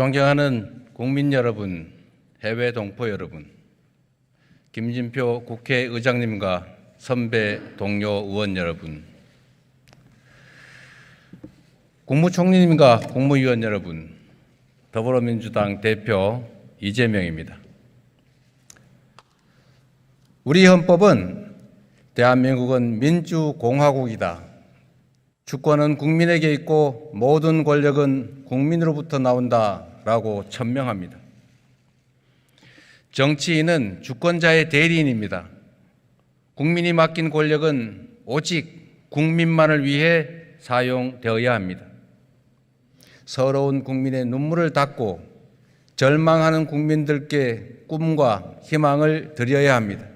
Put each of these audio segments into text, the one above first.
존경하는 국민 여러분, 해외 동포 여러분, 김진표 국회의장님과 선배 동료 의원 여러분, 국무총리님과 국무위원 여러분, 더불어민주당 대표 이재명입니다. 우리 헌법은 대한민국은 민주공화국이다. 주권은 국민에게 있고 모든 권력은 국민으로부터 나온다라고 천명합니다. 정치인은 주권자의 대리인입니다. 국민이 맡긴 권력은 오직 국민만을 위해 사용되어야 합니다. 서러운 국민의 눈물을 닦고 절망하는 국민들께 꿈과 희망을 드려야 합니다.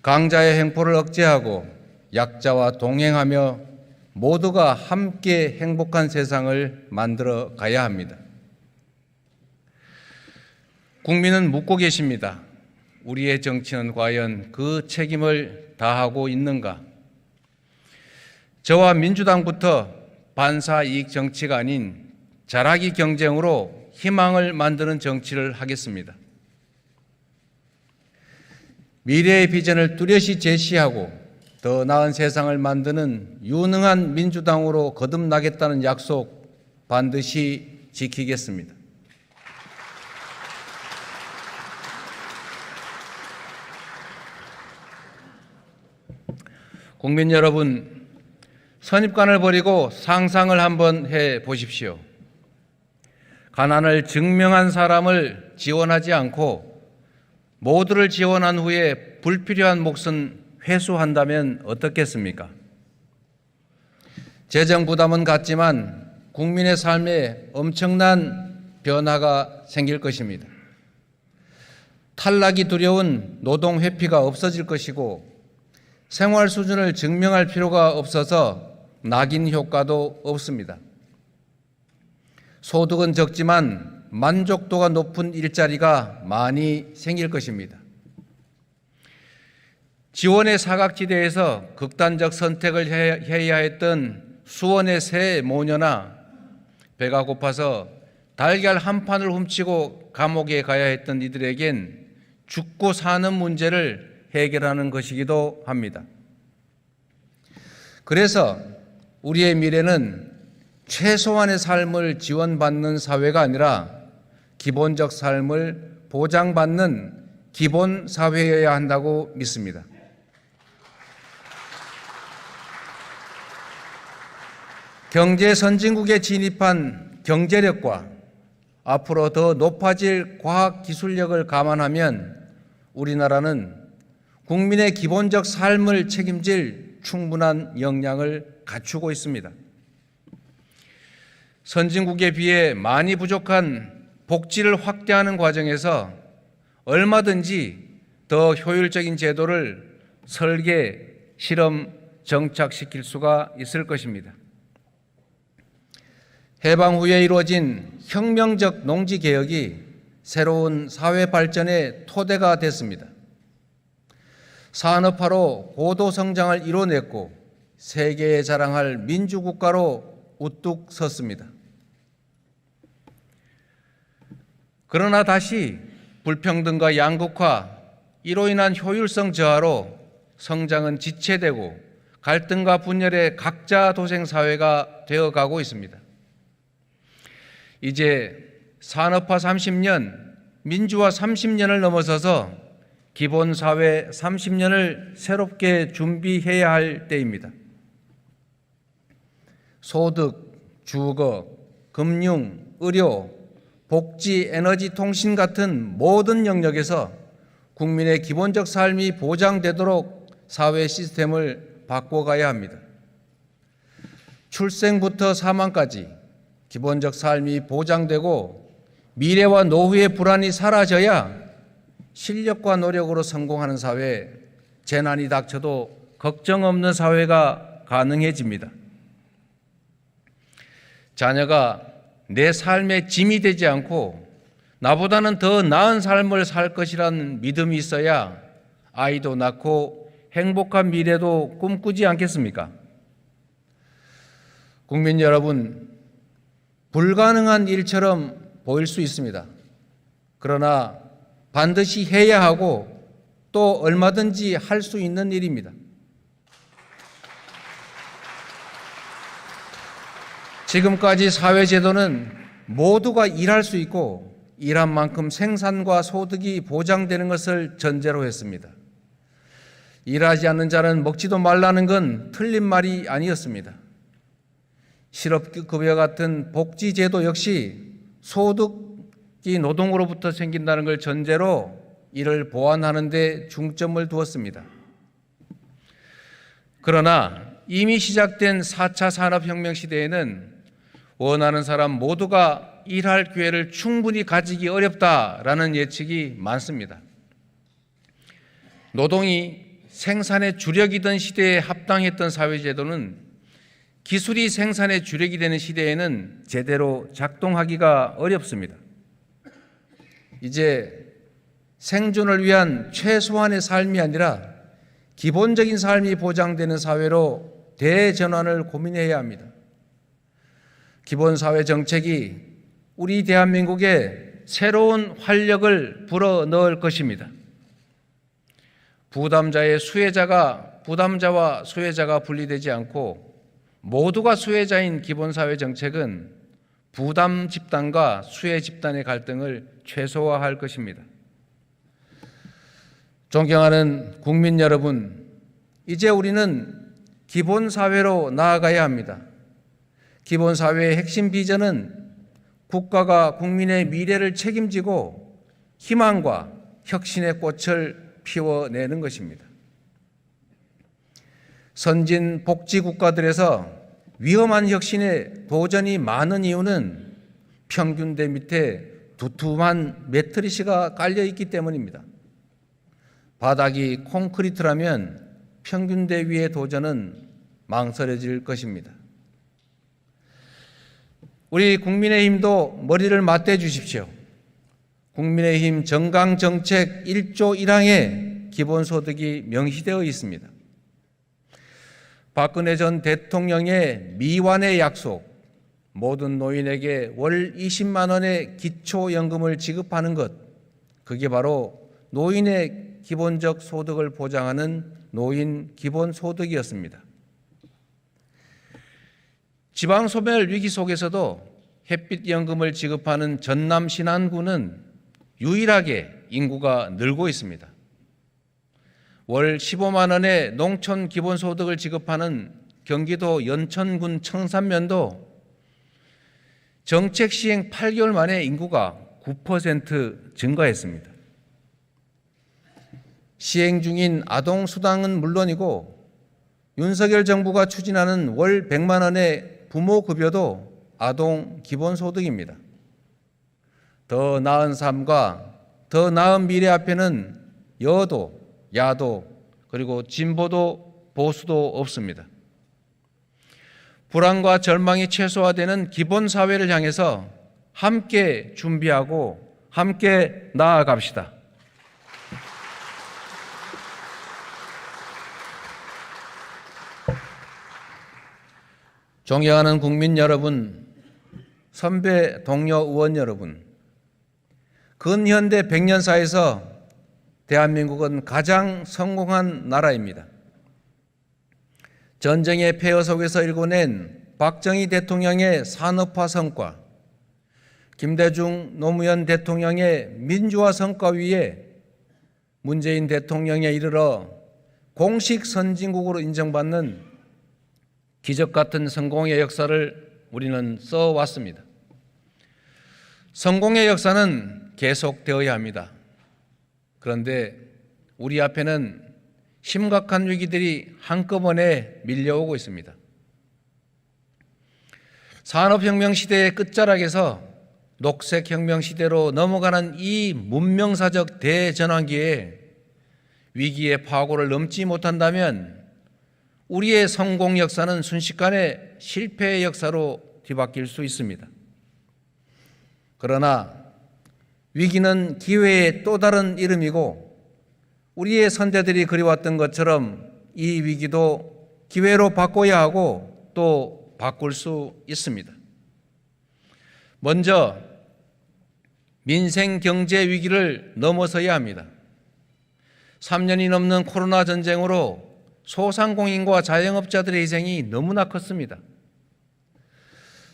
강자의 횡포를 억제하고 약자와 동행하며 모두가 함께 행복한 세상을 만들어 가야 합니다. 국민은 묻고 계십니다. 우리의 정치는 과연 그 책임을 다하고 있는가? 저와 민주당부터 반사이익 정치가 아닌 잘하기 경쟁으로 희망을 만드는 정치를 하겠습니다. 미래의 비전을 뚜렷이 제시하고 더 나은 세상을 만드는 유능한 민주당으로 거듭나겠다는 약속 반드시 지키겠습니다. 국민 여러분, 선입관을 버리고 상상을 한번 해 보십시오. 가난을 증명한 사람을 지원하지 않고 모두를 지원한 후에 불필요한 몫은 회수한다면 어떻겠습니까? 재정 부담은 같지만 국민의 삶에 엄청난 변화가 생길 것입니다. 탈락이 두려운 노동 회피가 없어질 것이고 생활 수준을 증명할 필요가 없어서 낙인 효과도 없습니다. 소득은 적지만 만족도가 높은 일자리가 많이 생길 것입니다. 지원의 사각지대에서 극단적 선택을 해야 했던 수원의 새 모녀나 배가 고파서 달걀 한 판을 훔치고 감옥에 가야 했던 이들에겐 죽고 사는 문제를 해결하는 것이기도 합니다. 그래서 우리의 미래는 최소한의 삶을 지원받는 사회가 아니라 기본적 삶을 보장받는 기본 사회여야 한다고 믿습니다. 경제 선진국에 진입한 경제력과 앞으로 더 높아질 과학 기술력을 감안하면 우리나라는 국민의 기본적 삶을 책임질 충분한 역량을 갖추고 있습니다. 선진국에 비해 많이 부족한 복지를 확대하는 과정에서 얼마든지 더 효율적인 제도를 설계, 실험, 정착시킬 수가 있을 것입니다. 해방 후에 이루어진 혁명적 농지개혁이 새로운 사회 발전의 토대가 됐습니다. 산업화로 고도 성장을 이뤄냈고 세계에 자랑할 민주국가로 우뚝 섰습니다. 그러나 다시 불평등과 양극화, 이로 인한 효율성 저하로 성장은 지체되고 갈등과 분열의 각자 도생 사회가 되어가고 있습니다. 이제 산업화 30년, 민주화 30년을 넘어서서 기본사회 30년을 새롭게 준비해야 할 때입니다. 소득, 주거, 금융, 의료, 복지, 에너지, 통신 같은 모든 영역에서 국민의 기본적 삶이 보장되도록 사회 시스템을 바꿔가야 합니다. 출생부터 사망까지 기본적 삶이 보장되고 미래와 노후의 불안이 사라져야 실력과 노력으로 성공하는 사회, 재난이 닥쳐도 걱정 없는 사회가 가능해집니다. 자녀가 내 삶의 짐이 되지 않고 나보다는 더 나은 삶을 살 것이라는 믿음이 있어야 아이도 낳고 행복한 미래도 꿈꾸지 않겠습니까? 국민 여러분, 불가능한 일처럼 보일 수 있습니다. 그러나 반드시 해야 하고 또 얼마든지 할 수 있는 일입니다. 지금까지 사회제도는 모두가 일할 수 있고 일한 만큼 생산과 소득이 보장되는 것을 전제로 했습니다. 일하지 않는 자는 먹지도 말라는 건 틀린 말이 아니었습니다. 실업급여 같은 복지제도 역시 소득이 노동으로부터 생긴다는 걸 전제로 이를 보완하는 데 중점을 두었습니다. 그러나 이미 시작된 4차 산업혁명 시대에는 원하는 사람 모두가 일할 기회를 충분히 가지기 어렵다라는 예측이 많습니다. 노동이 생산의 주력이던 시대에 합당했던 사회제도는 기술이 생산의 주력이 되는 시대에는 제대로 작동하기가 어렵습니다. 이제 생존을 위한 최소한의 삶이 아니라 기본적인 삶이 보장되는 사회로 대전환을 고민해야 합니다. 기본사회 정책이 우리 대한민국에 새로운 활력을 불어넣을 것입니다. 부담자와 수혜자가 분리되지 않고 모두가 수혜자인 기본사회 정책은 부담 집단과 수혜 집단의 갈등을 최소화할 것입니다. 존경하는 국민 여러분, 이제 우리는 기본사회로 나아가야 합니다. 기본사회의 핵심 비전은 국가가 국민의 미래를 책임지고 희망과 혁신의 꽃을 피워내는 것입니다. 선진 복지 국가들에서 위험한 혁신에 도전이 많은 이유는 평균대 밑에 두툼한 매트리스가 깔려 있기 때문입니다. 바닥이 콘크리트라면 평균대 위의 도전은 망설여질 것입니다. 우리 국민의힘도 머리를 맞대 주십시오. 국민의힘 정강정책 1조 1항에 기본소득이 명시되어 있습니다. 박근혜 전 대통령의 미완의 약속, 모든 노인에게 월 20만 원의 기초연금을 지급하는 것, 그게 바로 노인의 기본적 소득을 보장하는 노인 기본소득이었습니다. 지방소멸 위기 속에서도 햇빛연금을 지급하는 전남 신안군은 유일하게 인구가 늘고 있습니다. 월 15만 원의 농촌 기본소득을 지급하는 경기도 연천군 청산면도 정책 시행 8개월 만에 인구가 9% 증가했습니다. 시행 중인 아동수당은 물론이고 윤석열 정부가 추진하는 월 100만 원의 부모급여도 아동 기본소득입니다. 더 나은 삶과 더 나은 미래 앞에는 여도, 야도, 그리고 진보도 보수도 없습니다. 불안과 절망이 최소화되는 기본사회를 향해서 함께 준비하고 함께 나아갑시다. 존경하는 국민 여러분, 선배 동료 의원 여러분, 근현대 100년사에서 대한민국은 가장 성공한 나라입니다. 전쟁의 폐허 속에서 일궈낸 박정희 대통령의 산업화 성과, 김대중 노무현 대통령의 민주화 성과 위에 문재인 대통령에 이르러 공식 선진국으로 인정받는 기적 같은 성공의 역사를 우리는 써왔습니다. 성공의 역사는 계속되어야 합니다. 그런데 우리 앞에는 심각한 위기들이 한꺼번에 밀려오고 있습니다. 산업혁명 시대의 끝자락에서 녹색혁명 시대로 넘어가는 이 문명사적 대전환기에 위기의 파고를 넘지 못한다면 우리의 성공 역사는 순식간에 실패의 역사로 뒤바뀔 수 있습니다. 그러나 위기는 기회의 또 다른 이름이고 우리의 선대들이 그리웠던 것처럼 이 위기도 기회로 바꿔야 하고 또 바꿀 수 있습니다. 먼저 민생 경제 위기를 넘어서야 합니다. 3년이 넘는 코로나 전쟁으로 소상공인과 자영업자들의 희생이 너무나 컸습니다.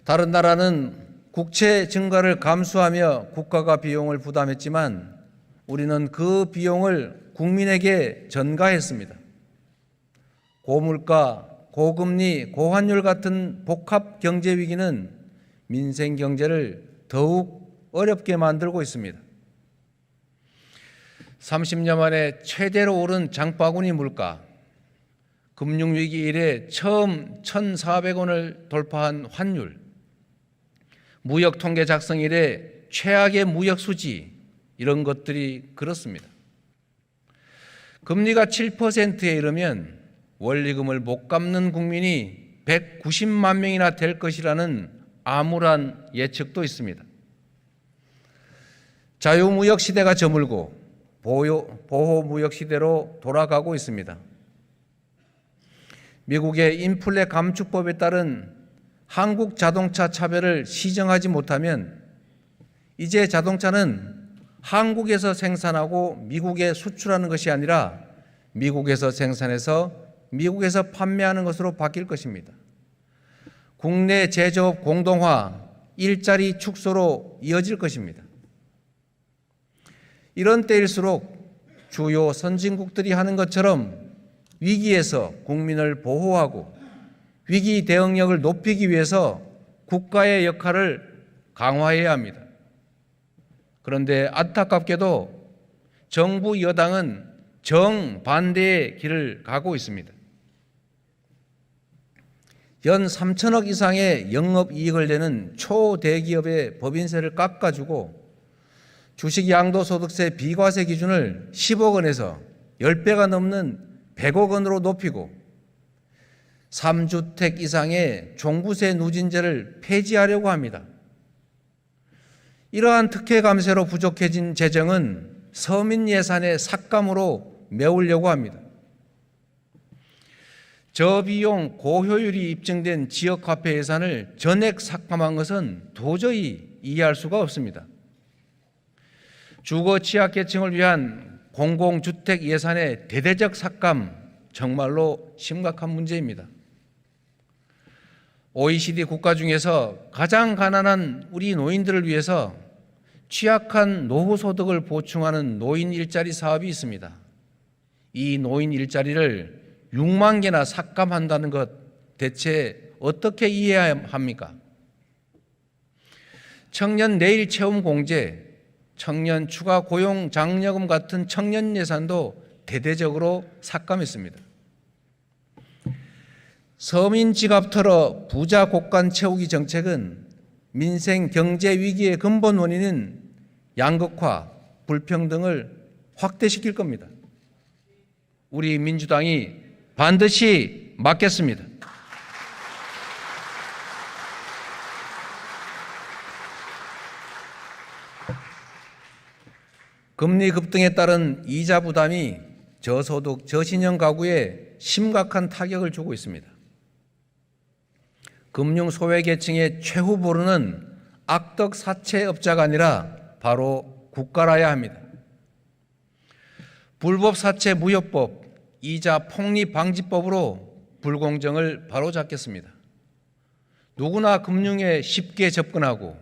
다른 나라는 국채 증가를 감수하며 국가가 비용을 부담했지만 우리는 그 비용을 국민에게 전가했습니다. 고물가, 고금리, 고환율 같은 복합 경제 위기는 민생 경제를 더욱 어렵게 만들고 있습니다. 30년 만에 최대로 오른 장바구니 물가, 금융위기 이래 처음 1,400원을 돌파한 환율, 무역통계 작성 이래 최악의 무역 수지, 이런 것들이 그렇습니다. 금리가 7%에 이르면 원리금을 못 갚는 국민이 190만 명이나 될 것이라는 암울한 예측도 있습니다. 자유무역 시대가 저물고 보호무역 시대로 돌아가고 있습니다. 미국의 인플레 감축법에 따른 한국 자동차 차별을 시정하지 못하면 이제 자동차는 한국에서 생산하고 미국에 수출하는 것이 아니라 미국에서 생산해서 미국에서 판매하는 것으로 바뀔 것입니다. 국내 제조업 공동화, 일자리 축소로 이어질 것입니다. 이런 때일수록 주요 선진국들이 하는 것처럼 위기에서 국민을 보호하고 위기 대응력을 높이기 위해서 국가의 역할을 강화해야 합니다. 그런데 안타깝게도 정부 여당은 정반대의 길을 가고 있습니다. 연 3천억 이상의 영업이익을 내는 초대기업의 법인세를 깎아주고 주식 양도소득세 비과세 기준을 10억 원에서 10배가 넘는 100억 원으로 높이고 3주택 이상의 종부세 누진제를 폐지하려고 합니다. 이러한 특혜 감세로 부족해진 재정은 서민 예산의 삭감으로 메우려고 합니다. 저비용 고효율이 입증된 지역화폐 예산을 전액 삭감한 것은 도저히 이해할 수가 없습니다. 주거 취약계층을 위한 공공주택 예산의 대대적 삭감, 정말로 심각한 문제입니다. OECD 국가 중에서 가장 가난한 우리 노인들을 위해서 취약한 노후 소득을 보충하는 노인 일자리 사업이 있습니다. 이 노인 일자리를 6만 개나 삭감한다는 것 대체 어떻게 이해해야 합니까? 청년 내일 채움 공제, 청년 추가 고용 장려금 같은 청년 예산도 대대적으로 삭감했습니다. 서민 지갑 털어 부자 곳간 채우기 정책은 민생 경제 위기의 근본 원인은 양극화, 불평등을 확대시킬 겁니다. 우리 민주당이 반드시 막겠습니다. 금리 급등에 따른 이자 부담이 저소득, 저신용 가구에 심각한 타격을 주고 있습니다. 금융 소외계층의 최후보루는 악덕 사채업자가 아니라 바로 국가라야 합니다. 불법 사채 무효법, 이자 폭리 방지법으로 불공정을 바로잡겠습니다. 누구나 금융에 쉽게 접근하고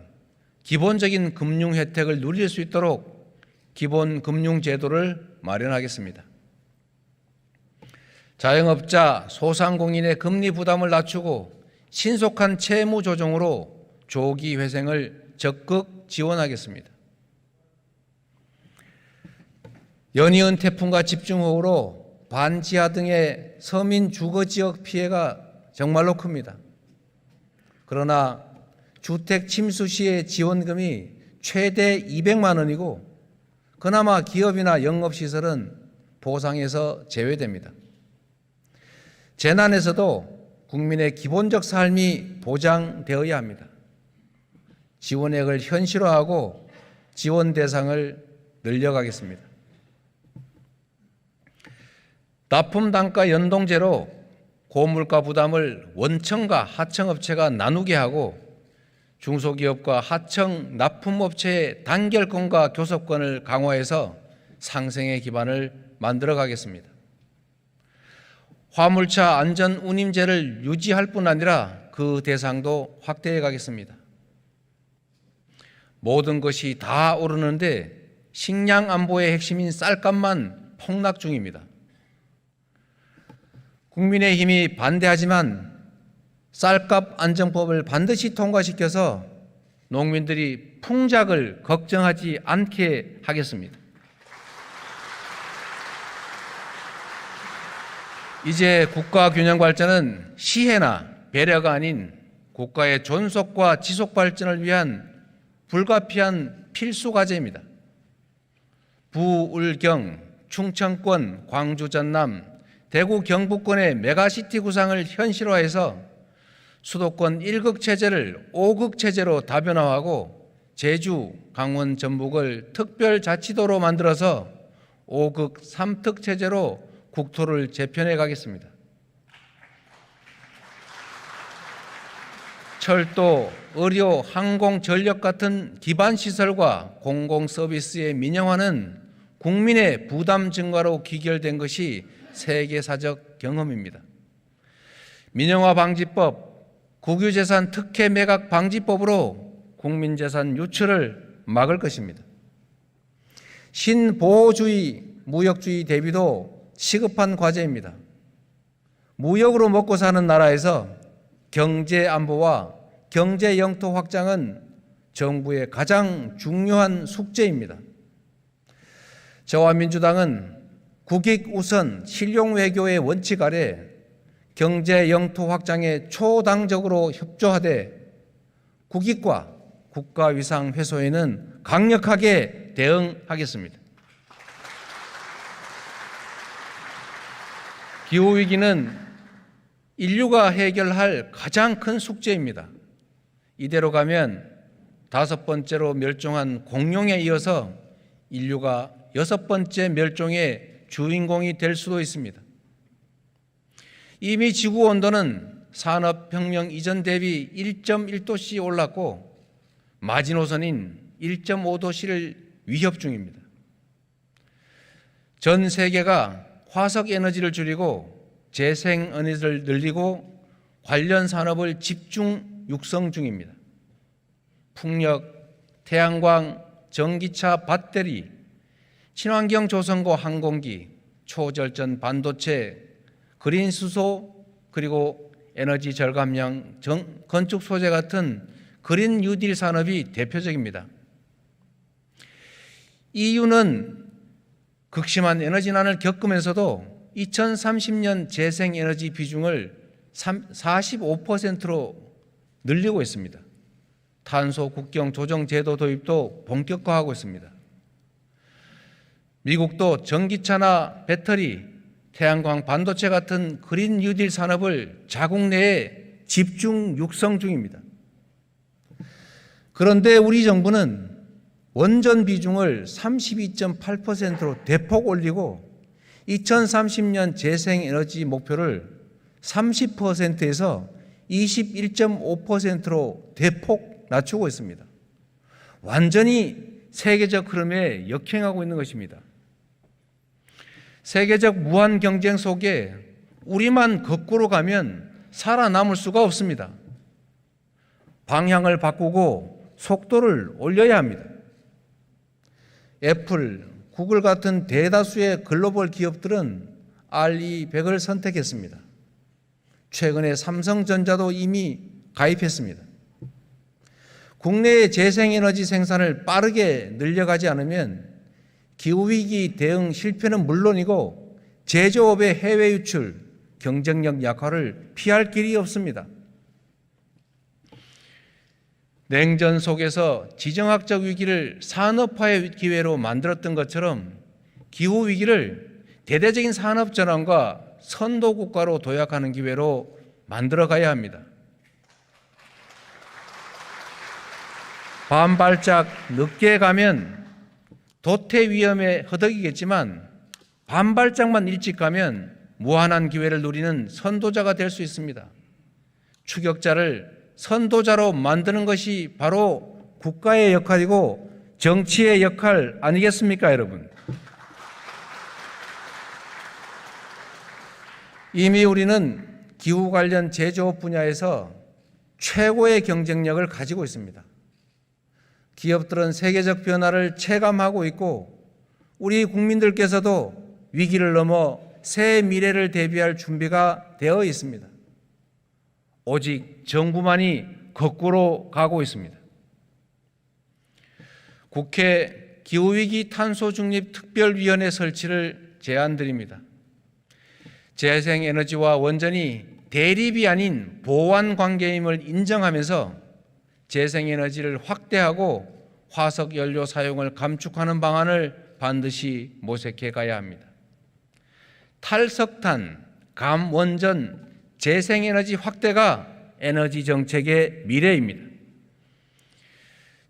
기본적인 금융 혜택을 누릴 수 있도록 기본 금융 제도를 마련하겠습니다. 자영업자, 소상공인의 금리 부담을 낮추고 신속한 채무 조정으로 조기 회생을 적극 지원하겠습니다. 연이은 태풍과 집중호우로 반지하 등의 서민 주거지역 피해가 정말로 큽니다. 그러나 주택 침수 시의 지원금이 최대 200만 원이고 그나마 기업이나 영업시설은 보상에서 제외됩니다. 재난에서도 국민의 기본적 삶이 보장되어야 합니다. 지원액을 현실화하고 지원 대상을 늘려가겠습니다. 납품 단가 연동제로 고물가 부담을 원청과 하청업체가 나누게 하고 중소기업과 하청 납품업체의 단결권과 교섭권을 강화해서 상생의 기반을 만들어 가겠습니다. 화물차 안전 운임제를 유지할 뿐 아니라 그 대상도 확대해 가겠습니다. 모든 것이 다 오르는데 식량 안보의 핵심인 쌀값만 폭락 중입니다. 국민의힘이 반대하지만 쌀값 안정법을 반드시 통과시켜서 농민들이 풍작을 걱정하지 않게 하겠습니다. 이제 국가균형발전은 시혜나 배려가 아닌 국가의 존속과 지속 발전을 위한 불가피한 필수 과제입니다. 부울경, 충청권, 광주, 전남, 대구, 경북권의 메가시티 구상을 현실화해서 수도권 1극 체제를 5극 체제로 다변화하고 제주, 강원, 전북을 특별자치도로 만들어서 5극 3특 체제로 국토를 재편해 가겠습니다. 철도, 의료, 항공, 전력 같은 기반 시설과 공공 서비스의 민영화는 국민의 부담 증가로 귀결된 것이 세계사적 경험입니다. 민영화 방지법, 국유재산 특혜 매각 방지법으로 국민재산 유출을 막을 것입니다. 신보호주의, 무역주의 대비도 시급한 과제입니다. 무역으로 먹고 사는 나라에서 경제 안보와 경제 영토 확장은 정부의 가장 중요한 숙제입니다. 저와 민주당은 국익 우선 실용 외교의 원칙 아래 경제 영토 확장에 초당적으로 협조하되 국익과 국가 위상 훼손에는 강력하게 대응하겠습니다. 기후위기는 인류가 해결할 가장 큰 숙제입니다. 이대로 가면 5번째로 멸종한 공룡에 이어서 인류가 6번째 멸종의 주인공이 될 수도 있습니다. 이미 지구 온도는 산업혁명 이전 대비 1.1도씩 올랐고 마지노선인 1.5도씨를 위협 중입니다. 전 세계가 화석 에너지를 줄이고 재생 에너지를 늘리고 관련 산업을 집중 육성 중입니다. 풍력, 태양광, 전기차 배터리, 친환경 조선고 항공기, 초절전 반도체, 그린 수소, 그리고 에너지 절감형 건축 소재 같은 그린 뉴딜 산업이 대표적입니다. EU는 극심한 에너지난을 겪으면서도 2030년 재생에너지 비중을 45%로 늘리고 있습니다. 탄소 국경 조정 제도 도입도 본격화하고 있습니다. 미국도 전기차나 배터리, 태양광 반도체 같은 그린 뉴딜 산업을 자국 내에 집중 육성 중입니다. 그런데 우리 정부는 원전 비중을 32.8%로 대폭 올리고 2030년 재생에너지 목표를 30%에서 21.5%로 대폭 낮추고 있습니다. 완전히 세계적 흐름에 역행하고 있는 것입니다. 세계적 무한 경쟁 속에 우리만 거꾸로 가면 살아남을 수가 없습니다. 방향을 바꾸고 속도를 올려야 합니다. 애플, 구글 같은 대다수의 글로벌 기업들은 RE100을 선택했습니다. 최근에 삼성전자도 이미 가입했습니다. 국내의 재생에너지 생산을 빠르게 늘려가지 않으면 기후위기 대응 실패는 물론이고 제조업의 해외 유출, 경쟁력 약화를 피할 길이 없습니다. 냉전 속에서 지정학적 위기를 산업화의 기회로 만들었던 것처럼 기후위기를 대대적인 산업전환과 선도국가로 도약하는 기회로 만들어가야 합니다. 반발짝 늦게 가면 도태 위험에 허덕이겠지만 반발짝만 일찍 가면 무한한 기회를 누리는 선도자가 될 수 있습니다. 추격자를 선도자로 만드는 것이 바로 국가의 역할이고 정치의 역할 아니겠습니까, 여러분? 이미 우리는 기후 관련 제조업 분야에서 최고의 경쟁력을 가지고 있습니다. 기업들은 세계적 변화를 체감하고 있고 우리 국민들께서도 위기를 넘어 새 미래를 대비할 준비가 되어 있습니다. 오직 정부만이 거꾸로 가고 있습니다. 국회 기후위기 탄소중립특별위원회 설치를 제안드립니다. 재생에너지와 원전이 대립이 아닌 보완 관계임을 인정하면서 재생에너지를 확대하고 화석연료 사용을 감축하는 방안을 반드시 모색해 가야 합니다. 탈석탄, 감원전, 재생에너지 확대가 에너지 정책의 미래입니다.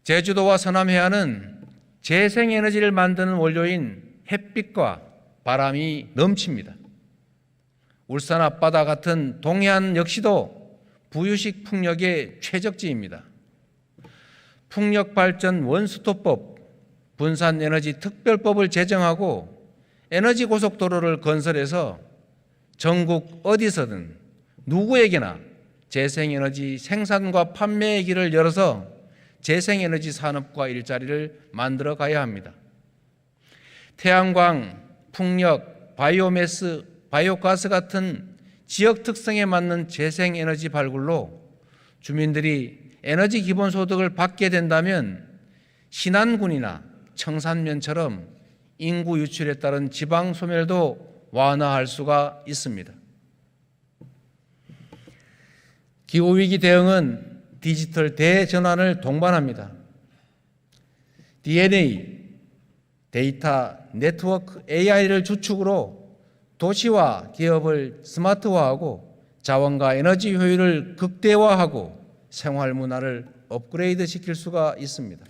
제주도와 서남해안은 재생에너지를 만드는 원료인 햇빛과 바람이 넘칩니다. 울산 앞바다 같은 동해안 역시도 부유식 풍력의 최적지입니다. 풍력발전 원스톱법, 분산에너지 특별법을 제정하고 에너지 고속도로를 건설해서 전국 어디서든 누구에게나 재생에너지 생산과 판매의 길을 열어서 재생에너지 산업과 일자리를 만들어 가야 합니다. 태양광, 풍력, 바이오매스, 바이오가스 같은 지역 특성에 맞는 재생에너지 발굴로 주민들이 에너지 기본소득을 받게 된다면 신안군이나 청산면처럼 인구 유출에 따른 지방 소멸도 완화할 수가 있습니다. 기후위기 대응은 디지털 대전환을 동반합니다. DNA, 데이터, 네트워크, AI를 주축으로 도시와 기업을 스마트화하고 자원과 에너지 효율을 극대화하고 생활 문화를 업그레이드 시킬 수가 있습니다.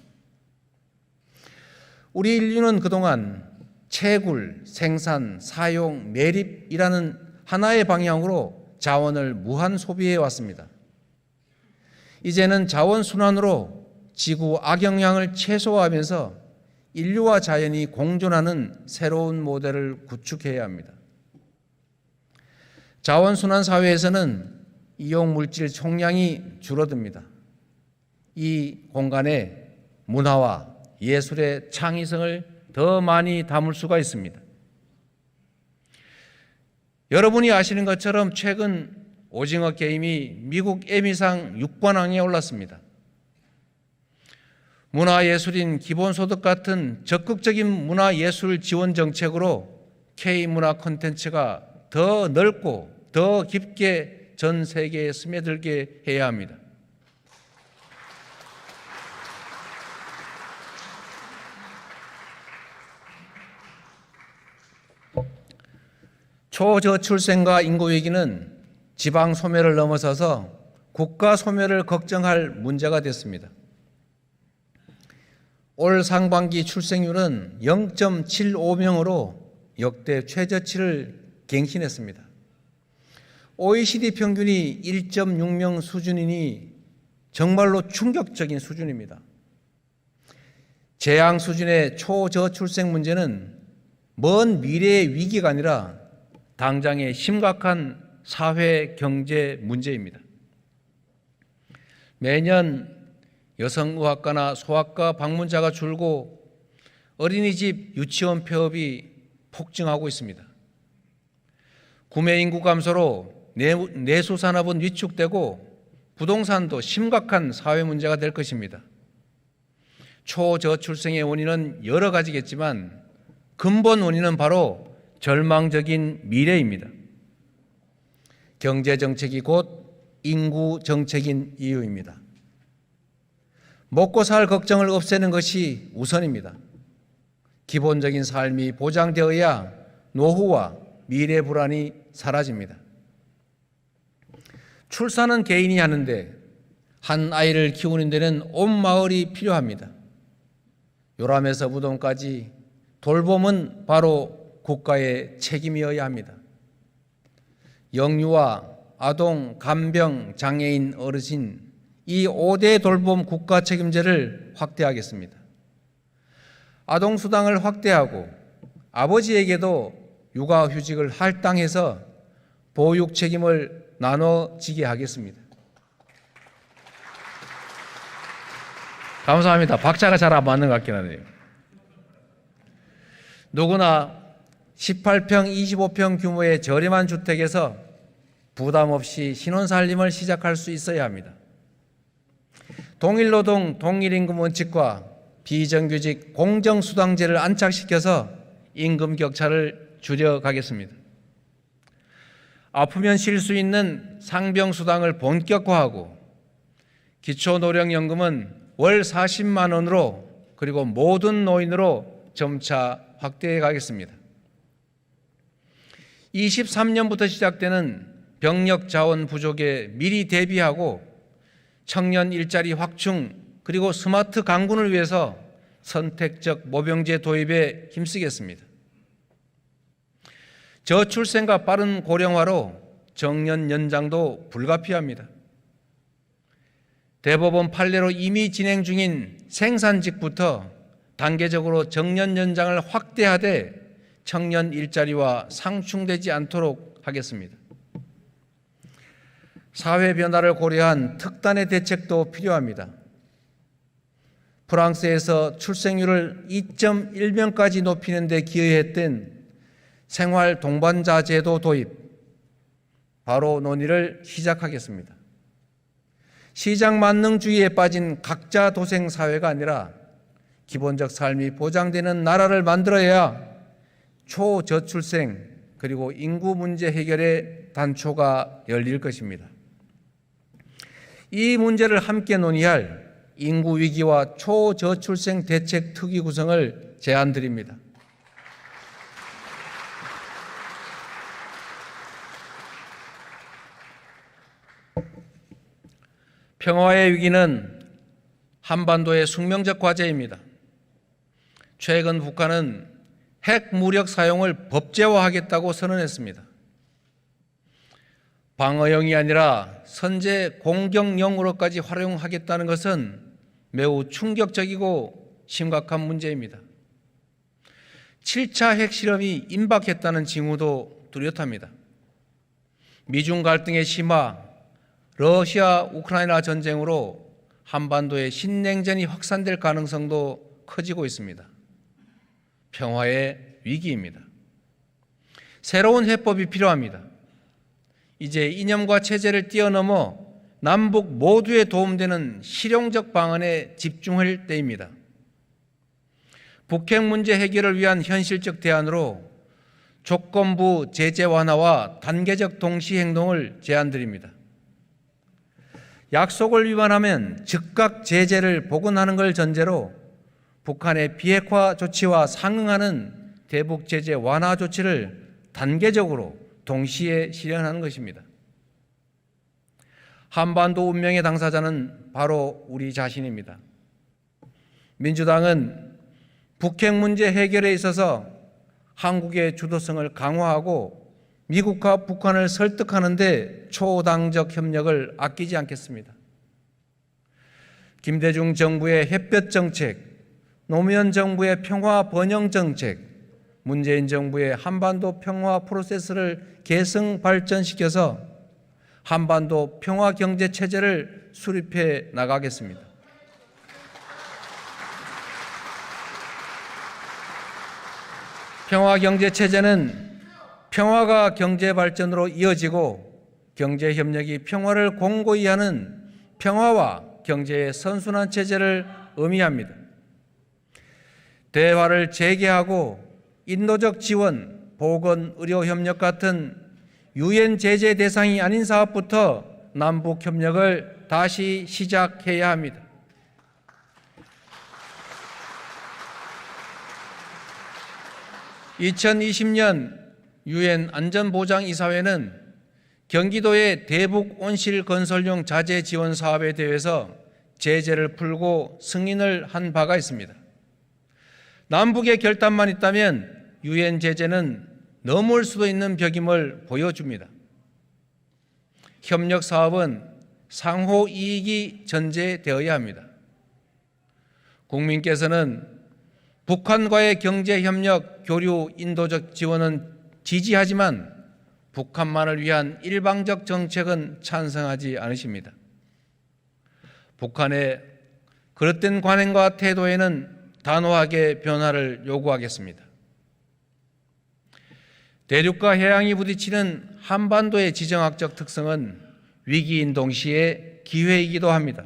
우리 인류는 그동안 채굴, 생산, 사용, 매립이라는 하나의 방향으로 자원을 무한 소비해 왔습니다. 이제는 자원 순환으로 지구 악영향을 최소화하면서 인류와 자연이 공존하는 새로운 모델을 구축해야 합니다. 자원 순환 사회에서는 이용 물질 총량이 줄어듭니다. 이 공간에 문화와 예술의 창의성을 더 많이 담을 수가 있습니다. 여러분이 아시는 것처럼 최근 오징어 게임이 미국 에미상 6관왕에 올랐습니다. 문화예술인 기본소득 같은 적극적인 문화예술 지원 정책으로 K문화 콘텐츠가 더 넓고 더 깊게 전 세계에 스며들게 해야 합니다. 초저출생과 인구위기는 지방 소멸을 넘어서서 국가 소멸을 걱정할 문제가 됐습니다. 올 상반기 출생률은 0.75명으로 역대 최저치를 갱신했습니다. OECD 평균이 1.6명 수준이니 정말로 충격적인 수준입니다. 재앙 수준의 초저출생 문제는 먼 미래의 위기가 아니라 당장의 심각한 사회 경제 문제입니다. 매년 여성의학과나 소아과 방문자가 줄고 어린이집 유치원 폐업이 폭증하고 있습니다. 구매 인구 감소로 내수 산업은 위축되고 부동산도 심각한 사회 문제가 될 것입니다. 초저출생의 원인은 여러 가지겠지만 근본 원인은 바로 절망적인 미래입니다. 경제정책이 곧 인구정책인 이유입니다. 먹고 살 걱정을 없애는 것이 우선입니다. 기본적인 삶이 보장되어야 노후와 미래 불안이 사라집니다. 출산은 개인이 하는데 한 아이를 키우는 데는 온 마을이 필요합니다. 요람에서 무덤까지 돌봄은 바로 국가의 책임이어야 합니다. 영유아, 아동, 간병, 장애인, 어르신, 이 5대 돌봄 국가 책임제를 확대하겠습니다. 아동수당을 확대하고 아버지에게도 육아휴직을 할당해서 보육 책임을 나눠지게 하겠습니다. 감사합니다. 박자가 잘 안 맞는 것 같긴 하네요. 누구나 18평, 25평 규모의 저렴한 주택에서 부담 없이 신혼살림을 시작할 수 있어야 합니다. 동일노동, 동일임금 원칙과 비정규직 공정수당제를 안착시켜서 임금 격차를 줄여가겠습니다. 아프면 쉴 수 있는 상병수당을 본격화하고 기초노령연금은 월 40만 원으로 그리고 모든 노인으로 점차 확대해 가겠습니다. 23년부터 시작되는 병력 자원 부족에 미리 대비하고 청년 일자리 확충 그리고 스마트 강군을 위해서 선택적 모병제 도입에 힘쓰겠습니다. 저출생과 빠른 고령화로 정년 연장도 불가피합니다. 대법원 판례로 이미 진행 중인 생산직부터 단계적으로 정년 연장을 확대하되 청년 일자리와 상충되지 않도록 하겠습니다. 사회 변화를 고려한 특단의 대책도 필요합니다. 프랑스에서 출생률을 2.1명까지 높이는 데 기여했던 생활 동반자 제도 도입, 바로 논의를 시작하겠습니다. 시장 만능주의에 빠진 각자 도생 사회가 아니라 기본적 삶이 보장되는 나라를 만들어야 초저출생 그리고 인구 문제 해결의 단초가 열릴 것입니다. 이 문제를 함께 논의할 인구 위기와 초저출생 대책 특위 구성을 제안드립니다. 평화의 위기는 한반도의 숙명적 과제입니다. 최근 북한은 핵 무력 사용을 법제화하겠다고 선언했습니다. 방어용이 아니라 선제 공격용으로까지 활용하겠다는 것은 매우 충격적이고 심각한 문제입니다. 7차 핵실험이 임박했다는 징후도 뚜렷합니다. 미중 갈등의 심화, 러시아 우크라이나 전쟁으로 한반도의 신냉전이 확산될 가능성도 커지고 있습니다. 평화의 위기입니다. 새로운 해법이 필요합니다. 이제 이념과 체제를 뛰어넘어 남북 모두에 도움되는 실용적 방안에 집중할 때입니다. 북핵 문제 해결을 위한 현실적 대안으로 조건부 제재 완화와 단계적 동시 행동을 제안드립니다. 약속을 위반하면 즉각 제재를 복원하는 걸 전제로 북한의 비핵화 조치와 상응하는 대북 제재 완화 조치를 단계적으로 동시에 실현하는 것입니다. 한반도 운명의 당사자는 바로 우리 자신입니다. 민주당은 북핵 문제 해결에 있어서 한국의 주도성을 강화하고 미국과 북한을 설득하는 데 초당적 협력을 아끼지 않겠습니다. 김대중 정부의 햇볕 정책, 노무현 정부의 평화 번영 정책, 문재인 정부의 한반도 평화 프로세스를 계승 발전시켜서 한반도 평화 경제 체제를 수립해 나가겠습니다. 평화 경제 체제는 평화가 경제 발전으로 이어지고 경제 협력이 평화를 공고히 하는 평화와 경제의 선순환 체제를 의미합니다. 대화를 재개하고 인도적 지원, 보건, 의료 협력 같은 유엔 제재 대상이 아닌 사업부터 남북 협력을 다시 시작해야 합니다. (2020년) 유엔 안전보장이사회는 경기도의 대북 온실 건설용 자재 지원 사업에 대해서 제재를 풀고 승인을 한 바가 있습니다. 남북의 결단만 있다면 유엔 제재는 넘을 수도 있는 벽임을 보여줍니다. 협력 사업은 상호 이익이 전제되어야 합니다. 국민께서는 북한과의 경제협력, 교류, 인도적 지원은 지지하지만 북한만을 위한 일방적 정책은 찬성하지 않으십니다. 북한의 그릇된 관행과 태도에는 단호하게 변화를 요구하겠습니다. 대륙과 해양이 부딪히는 한반도의 지정학적 특성은 위기인 동시에 기회이기도 합니다.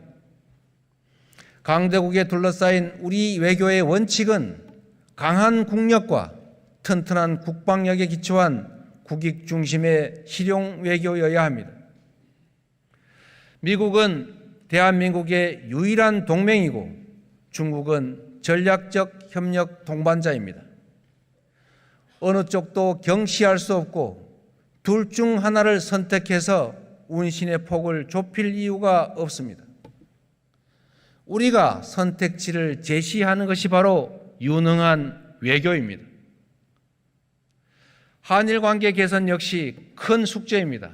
강대국에 둘러싸인 우리 외교의 원칙은 강한 국력과 튼튼한 국방력에 기초한 국익 중심의 실용 외교여야 합니다. 미국은 대한민국의 유일한 동맹이고 중국은 전략적 협력 동반자입니다. 어느 쪽도 경시할 수 없고 둘 중 하나를 선택해서 운신의 폭을 좁힐 이유가 없습니다. 우리가 선택지를 제시하는 것이 바로 유능한 외교입니다. 한일 관계 개선 역시 큰 숙제입니다.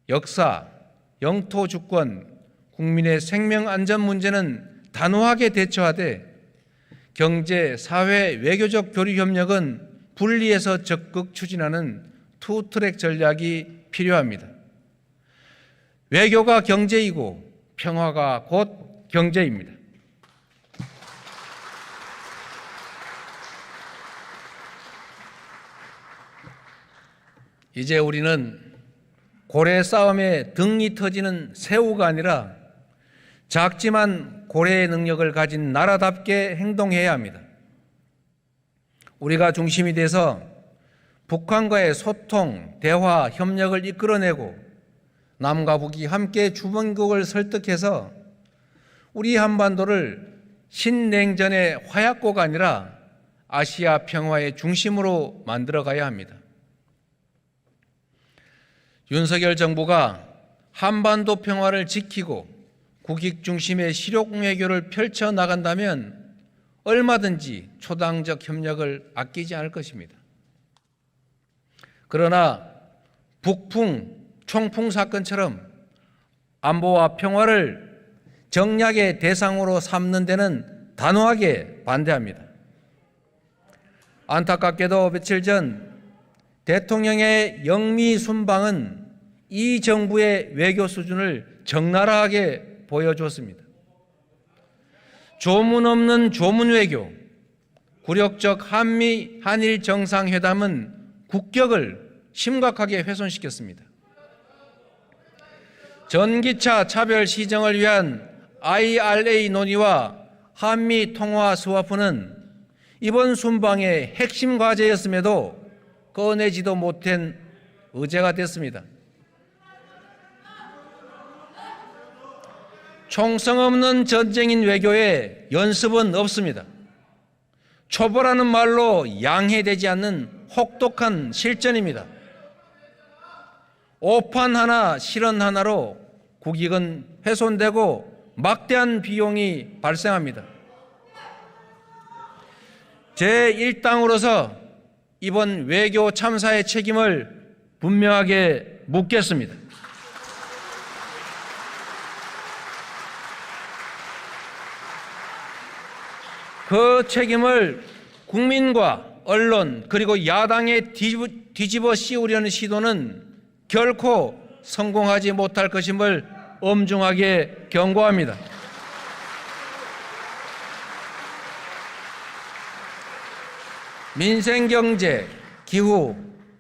역사, 영토 주권, 국민의 생명 안전 문제는 단호하게 대처하되 경제, 사회, 외교적 교류 협력은 분리해서 적극 추진하는 투트랙 전략이 필요합니다. 외교가 경제이고 평화가 곧 경제입니다. 이제 우리는 고래 싸움에 등이 터지는 새우가 아니라 작지만 고래의 능력을 가진 나라답게 행동해야 합니다. 우리가 중심이 돼서 북한과의 소통, 대화, 협력을 이끌어내고 남과 북이 함께 주변국을 설득해서 우리 한반도를 신냉전의 화약고가 아니라 아시아 평화의 중심으로 만들어가야 합니다. 윤석열 정부가 한반도 평화를 지키고 국익 중심의 실용 외교를 펼쳐나간다면 얼마든지 초당적 협력을 아끼지 않을 것입니다. 그러나 북풍, 총풍 사건처럼 안보와 평화를 정략의 대상으로 삼는 데는 단호하게 반대합니다. 안타깝게도 며칠 전 대통령의 영미 순방은 이 정부의 외교 수준을 적나라하게 보여주었습니다. 조문 없는 조문 외교, 굴욕적 한일 정상회담은 국격을 심각하게 훼손시켰습니다. 전기차 차별 시정을 위한 IRA 논의와 한미 통화 스와프는 이번 순방의 핵심 과제였음에도 꺼내지도 못한 의제가 됐습니다. 총성 없는 전쟁인 외교에 연습은 없습니다. 초보라는 말로 양해되지 않는 혹독한 실전입니다. 오판 하나, 실언 하나로 국익은 훼손되고 막대한 비용이 발생합니다. 제1당으로서 이번 외교 참사의 책임을 분명하게 묻겠습니다. 그 책임을 국민과 언론 그리고 야당에 뒤집어 씌우려는 시도는 결코 성공하지 못할 것임을 엄중하게 경고합니다. 민생, 경제, 기후,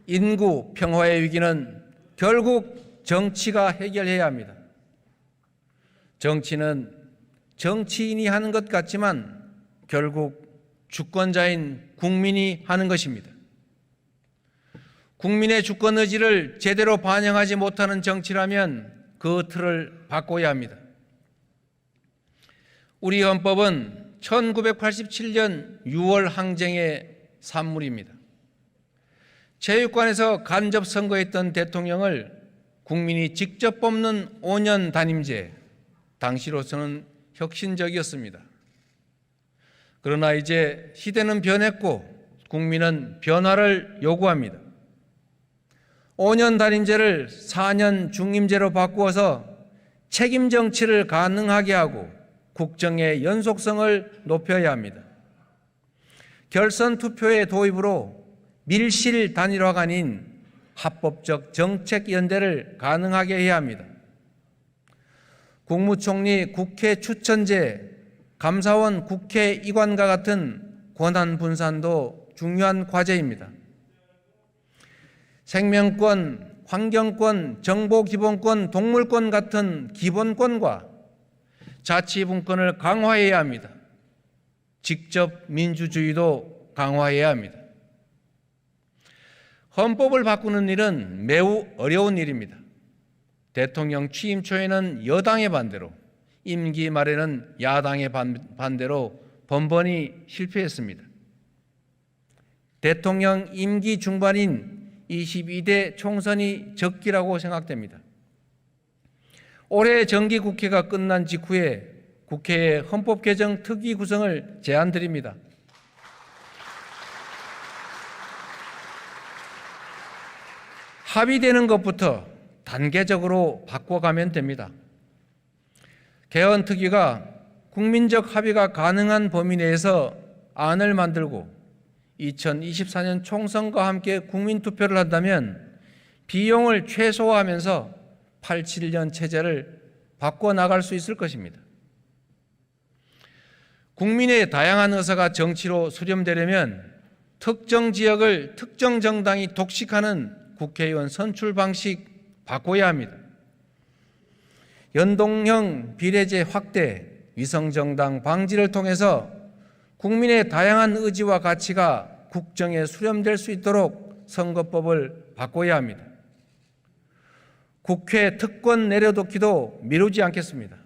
인구, 평화의 위기는 결국 정치가 해결해야 합니다. 정치는 정치인이 하는 것 같지만 결국 주권자인 국민이 하는 것입니다. 국민의 주권 의지를 제대로 반영하지 못하는 정치라면 그 틀을 바꿔야 합니다. 우리 헌법은 1987년 6월 항쟁의 산물입니다. 체육관에서 간접 선거했던 대통령을 국민이 직접 뽑는 5년 단임제, 당시로서는 혁신적이었습니다. 그러나 이제 시대는 변했고 국민은 변화를 요구합니다. 5년 단임제를 4년 중임제로 바꾸어서 책임 정치를 가능하게 하고 국정의 연속성을 높여야 합니다. 결선 투표의 도입으로 밀실 단일화가 아닌 합법적 정책 연대를 가능하게 해야 합니다. 국무총리 국회 추천제, 감사원 국회 이관과 같은 권한 분산도 중요한 과제입니다. 생명권, 환경권, 정보기본권, 동물권 같은 기본권과 자치분권을 강화해야 합니다. 직접 민주주의도 강화해야 합니다. 헌법을 바꾸는 일은 매우 어려운 일입니다. 대통령 취임 초에는 여당의 반대로, 임기 말에는 야당의 반대로 번번이 실패했습니다. 대통령 임기 중반인 22대 총선이 적기라고 생각됩니다. 올해 정기국회가 끝난 직후에 국회에 헌법 개정 특위 구성을 제안드립니다. 합의되는 것부터 단계적으로 바꿔가면 됩니다. 개헌 특위가 국민적 합의가 가능한 범위 내에서 안을 만들고 2024년 총선과 함께 국민투표를 한다면 비용을 최소화하면서 87년 체제를 바꿔나갈 수 있을 것입니다. 국민의 다양한 의사가 정치로 수렴되려면 특정 지역을 특정 정당이 독식하는 국회의원 선출 방식 바꿔야 합니다. 연동형 비례제 확대, 위성정당 방지를 통해서 국민의 다양한 의지와 가치가 국정에 수렴될 수 있도록 선거법을 바꿔야 합니다. 국회 특권 내려놓기도 미루지 않겠습니다.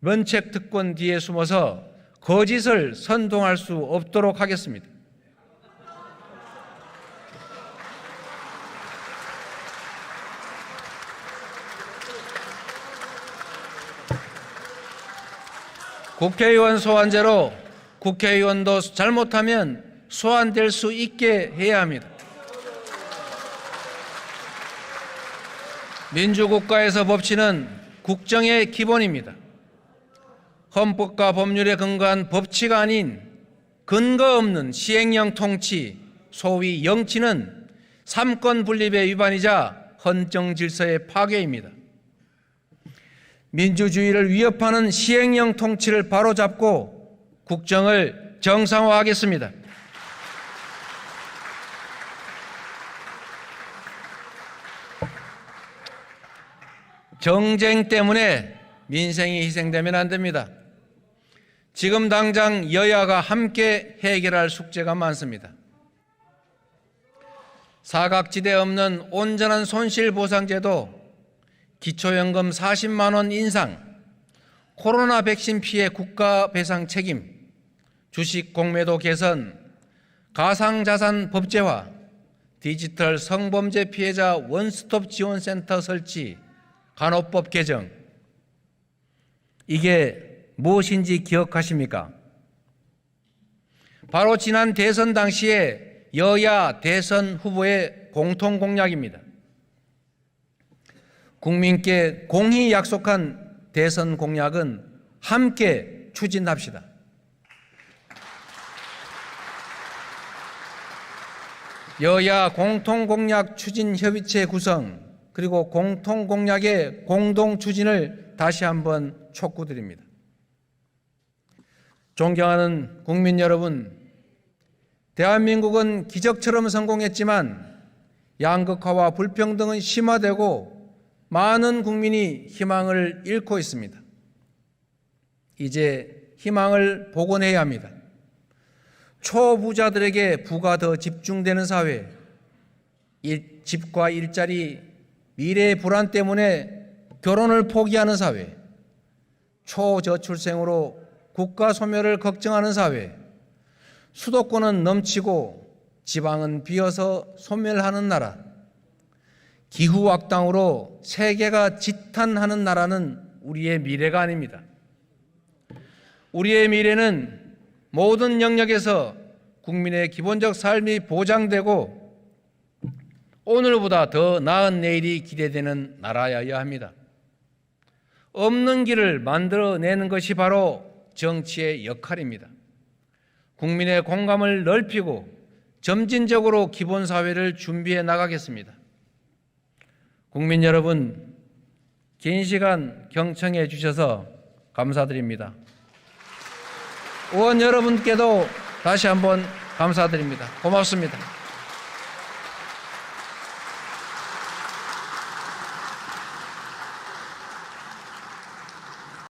면책 특권 뒤에 숨어서 거짓을 선동할 수 없도록 하겠습니다. 국회의원 소환제로 국회의원도 잘못하면 소환될 수 있게 해야 합니다. 민주국가에서 법치는 국정의 기본입니다. 헌법과 법률에 근거한 법치가 아닌 근거 없는 시행령 통치, 소위 영치는 삼권 분립의 위반이자 헌정 질서의 파괴입니다. 민주주의를 위협하는 시행령 통치를 바로잡고 국정을 정상화하겠습니다. 정쟁 때문에 민생이 희생되면 안 됩니다. 지금 당장 여야가 함께 해결할 숙제가 많습니다. 사각지대 없는 온전한 손실보상제도, 기초연금 40만 원 인상, 코로나 백신 피해 국가 배상 책임, 주식 공매도 개선, 가상자산 법제화, 디지털 성범죄 피해자 원스톱 지원센터 설치, 간호법 개정, 이게 무엇인지 기억하십니까? 바로 지난 대선 당시에 여야 대선 후보의 공통 공약입니다. 국민께 공히 약속한 대선 공약은 함께 추진합시다. 여야 공통공약 추진협의체 구성, 그리고 공통공약의 공동 추진을 다시 한번 촉구드립니다. 존경하는 국민 여러분, 대한민국은 기적처럼 성공했지만 양극화와 불평등은 심화되고 많은 국민이 희망을 잃고 있습니다. 이제 희망을 복원해야 합니다. 초부자들에게 부가 더 집중되는 사회, 집과 일자리, 미래의 불안 때문에 결혼을 포기하는 사회, 초저출생으로 국가 소멸을 걱정하는 사회, 수도권은 넘치고 지방은 비어서 소멸하는 나라, 기후악당으로 세계가 지탄하는 나라는 우리의 미래가 아닙니다. 우리의 미래는 모든 영역에서 국민의 기본적 삶이 보장되고 오늘보다 더 나은 내일이 기대되는 나라여야 합니다. 없는 길을 만들어내는 것이 바로 정치의 역할입니다. 국민의 공감을 넓히고 점진적으로 기본사회를 준비해 나가겠습니다. 국민 여러분, 긴 시간 경청해 주셔서 감사드립니다. 의원 여러분께도 다시 한번 감사드립니다. 고맙습니다.